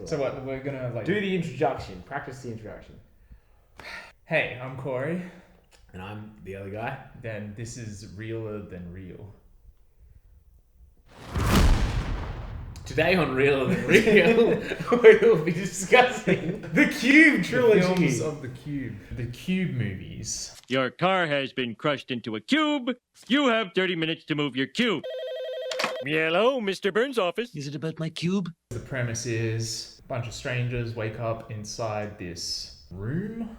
So what, we're gonna like... Do the introduction. Practice the introduction. Hey, I'm Corey. And I'm the other guy. Then this is Realer Than Real. Today on Realer Than Real, we will be discussing the Cube trilogy. The films of the Cube. The Cube movies. Your car has been crushed into a cube. You have 30 minutes to move your cube. Hello, Mr. Burns' office. Is it about my cube? The premise is a bunch of strangers wake up inside this room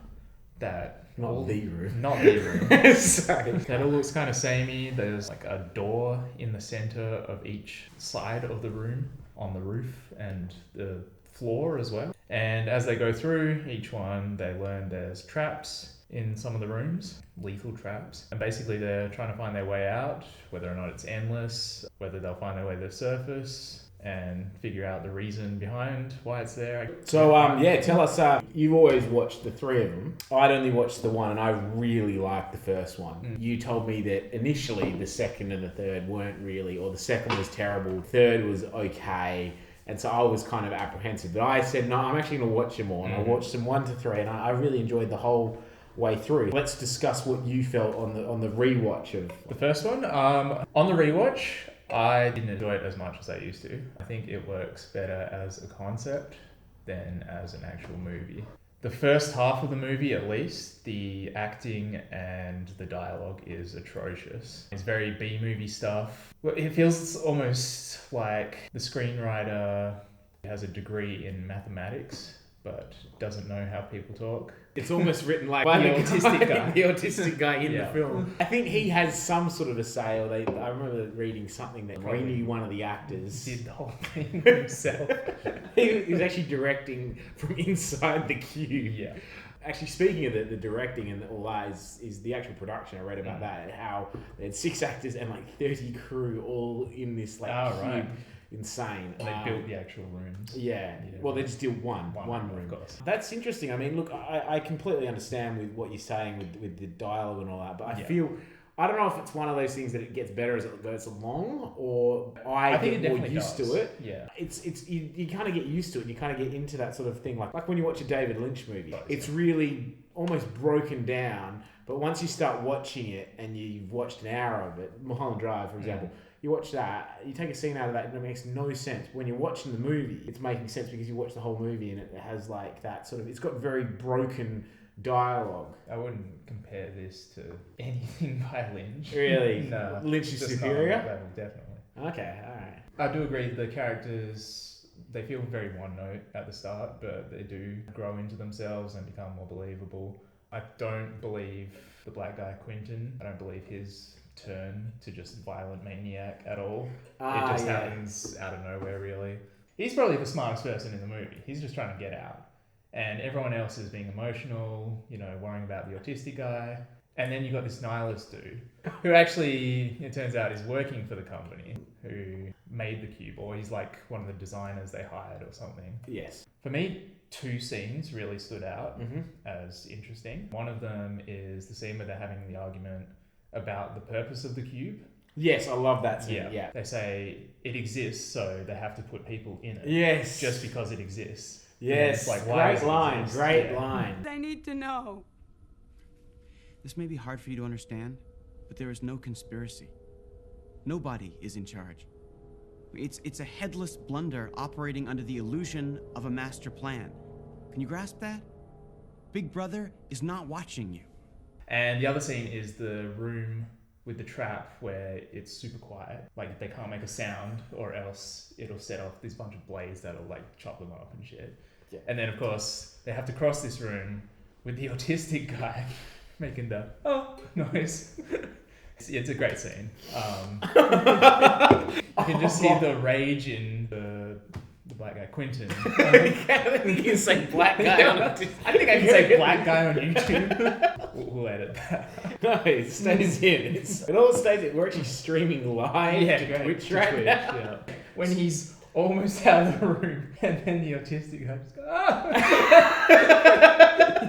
that... Not the room. Not the room. Sorry. That all looks kind of samey. There's like a door in the center of each side of the room, on the roof and the floor as well. And as they go through each one, they learn there's traps in some of the rooms, lethal traps. And basically they're trying to find their way out, whether or not it's endless, whether they'll find their way to the surface and figure out the reason behind why it's there. So, tell us, you've always watched the three of them. I'd only watched the one and I really liked the first one. You told me that initially the second and the third weren't really, or the second was terrible, the third was okay. And so I was kind of apprehensive. But I said, no, I'm actually going to watch them all. And I watched them 1 to 3 and I really enjoyed the whole way through. Let's discuss what you felt on the rewatch of the first one. On the rewatch, I didn't enjoy it as much as I used to. I think it works better as a concept than as an actual movie. The first half of the movie, at least, the acting and the dialogue is atrocious. It's very B-movie stuff. It feels almost like the screenwriter has a degree in mathematics but doesn't know how people talk. It's almost written like by the autistic guy. The autistic guy in Yeah. the film. I think he has some sort of a say, or I remember reading something that he knew one of the actors Did the whole thing himself. he was actually directing from inside the cube. Yeah. Actually, speaking of the directing and all that is the actual production. I read about that, how they had 6 actors and like 30 crew all in this like cube. Right. Insane. And they built the actual rooms. Yeah. Well, they just did one room. Of course. That's interesting. I mean, look, I completely with what you're saying with the dialogue and all that, but I don't know if it's one of those things that it gets better as it goes along, or I think get more used to it. Yeah. It's you kind of get used to it. You kind of get into that sort of thing, like when you watch a David Lynch movie. It's really almost broken down, but once you start watching it and you've watched an hour of it, Mulholland Drive, for example. You watch that, you take a scene out of that and it makes no sense. When you're watching the movie, it's making sense because you watch the whole movie and it has like that sort of, it's got very broken dialogue. I wouldn't compare this to anything by Lynch. Really? No. Lynch is just superior? not on that level, definitely. Okay, alright. I do agree the characters, they feel very one note at the start, but they do grow into themselves and become more believable. I don't believe the black guy Quentin, I don't believe his turn to just violent maniac at all. It just happens out of nowhere, really. He's probably the smartest person in the movie. He's just trying to get out. And everyone else is being emotional, worrying about the autistic guy. And then you got this nihilist dude who actually, it turns out, is working for the company who made the cube, or he's like one of the designers they hired or something. Yes. For me, 2 scenes really stood out as interesting. One of them is the scene where they're having the argument about the purpose of the cube. Yes, I love that scene. Yeah. They say it exists, so they have to put people in it. Yes. Just because it exists. Yes. Like, why great line. exist? Great line. I need to know. This may be hard for you to understand, but there is no conspiracy. Nobody is in charge. It's a headless blunder operating under the illusion of a master plan. Can you grasp that? Big Brother is not watching you. And the other scene is the room with the trap where it's super quiet. Like, they can't make a sound or else it'll set off this bunch of blades that'll like chop them up and shit. Yeah. And then of course they have to cross this room with the autistic guy making the noise. It's a great scene. You can just see the rage in the black guy, Quentin. You can say black guy on I think I can say black guy on YouTube. We'll edit that. No, it stays in. It all stays in. We're actually streaming live to Twitch right now. Yeah. When he's almost out of the room and then the autistic guy just goes,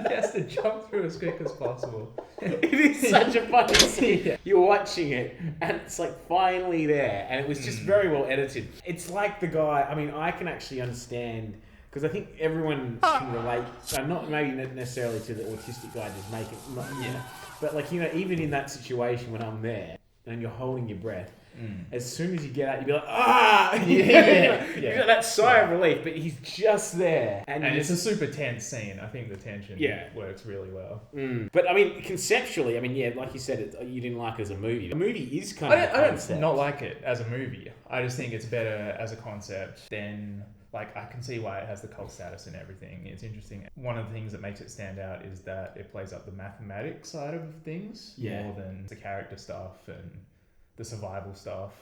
he has to jump through as quick as possible. It is such a funny scene. Yeah. You're watching it and it's like finally there and it was just very well edited. It's like the guy, I mean, I can actually understand because I think everyone can relate. So not maybe not necessarily to the autistic guy just making but like even in that situation when I'm there and you're holding your breath. As soon as you get out, you'd be like, you got that sigh of relief, but he's just there. And it's a super tense scene. I think the tension works really well. But I mean, conceptually, like you said, you didn't like it as a movie. The movie is kind of I don't not like it as a movie. I just think it's better as a concept than... Like, I can see why it has the cult status and everything. It's interesting. One of the things that makes it stand out is that it plays up the mathematics side of things more than the character stuff and the survival stuff.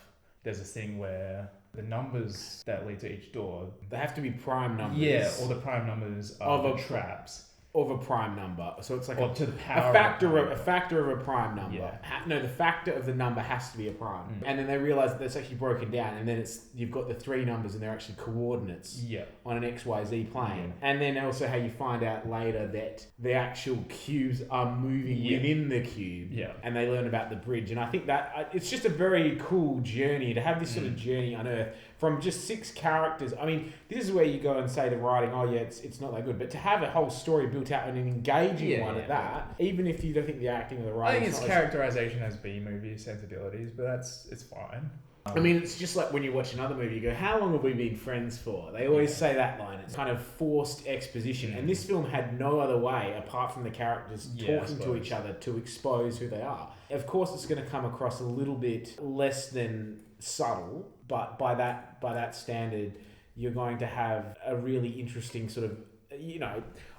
There's this thing where the numbers that lead to each door... They have to be prime numbers. Yeah, or the prime numbers of the traps. Of a prime number. So it's like to the power a factor of a prime number. Yeah. No, the factor of the number has to be a prime. And then they realise that it's actually broken down, and then you've got the three numbers and they're actually coordinates on an XYZ plane. And then also how you find out later that the actual cubes are moving within the cube. And they learn about the bridge. And I think that it's just a very cool journey to have this sort of journey on Earth from just 6 characters. I mean, this is where you go and say the writing, it's not that good. But to have a whole story built out and an engaging one at that, even if you don't think the acting or the writing... I think its characterization has B-movie sensibilities, but it's fine. I mean, it's just like when you watch another movie, you go, how long have we been friends for? They always say that line. It's kind of forced exposition. And this film had no other way, apart from the characters talking to each other, to expose who they are. Of course, it's going to come across a little bit less than subtle, but by that standard, you're going to have a really interesting sort of,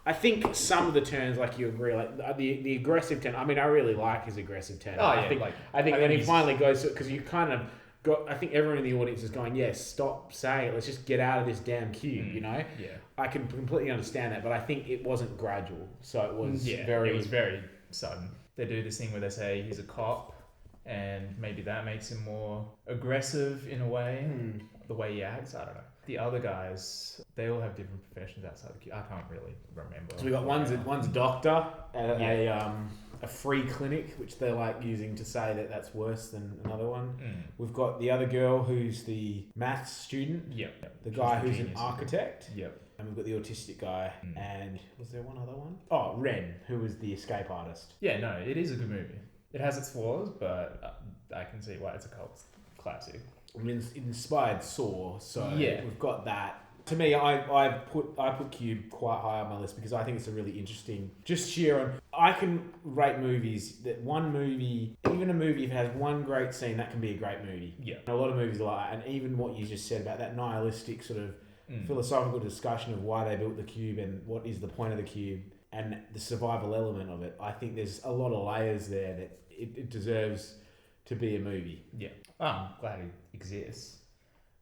I think some of the turns, like you agree, like the aggressive turn. I mean, I really like his aggressive turn. I think when he finally goes, because you kind of got, I think everyone in the audience is going, yes, stop saying it. Let's just get out of this damn cube. Yeah. I can completely understand that, but I think it wasn't gradual, so it was it was very sudden. They do this thing where they say he's a cop, and maybe that makes him more aggressive in a way, the way he acts. I don't know. The other guys, they all have different professions outside the queue. I can't really remember. So we got one's a doctor at a free clinic, which they're like using to say that that's worse than another one. We've got the other girl who's the maths student. The guy who's an architect. And we've got the autistic guy. And was there one other one? Oh, Ren, who was the escape artist. Yeah, no, it is a good movie. It has its flaws, but I can see why it's a cult classic. I mean, it inspired Saw, so we've got that. To me, I put Cube quite high on my list because I think it's a really interesting, just sheer on. I can rate movies that one movie, even a movie if it has one great scene, that can be a great movie. And a lot of movies are like that, and even what you just said about that nihilistic sort of philosophical discussion of why they built the cube and what is the point of the cube and the survival element of it. I think there's a lot of layers there that it deserves to be a movie. I'm glad it exists.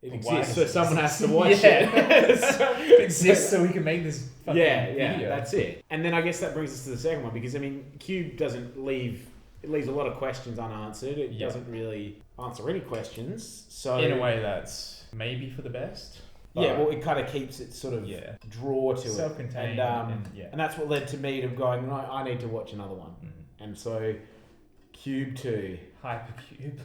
It exists, so someone has to watch it. It exists so we can make this fucking video. That's it. And then I guess that brings us to the second one, because I mean, Cube doesn't leaves a lot of questions unanswered. It doesn't really answer any questions. So in a way, that's maybe for the best. Well, it kind of keeps it sort of draw to self-contained, and that's what led to me to going, no, I need to watch another one. And so Cube 2. Hypercube.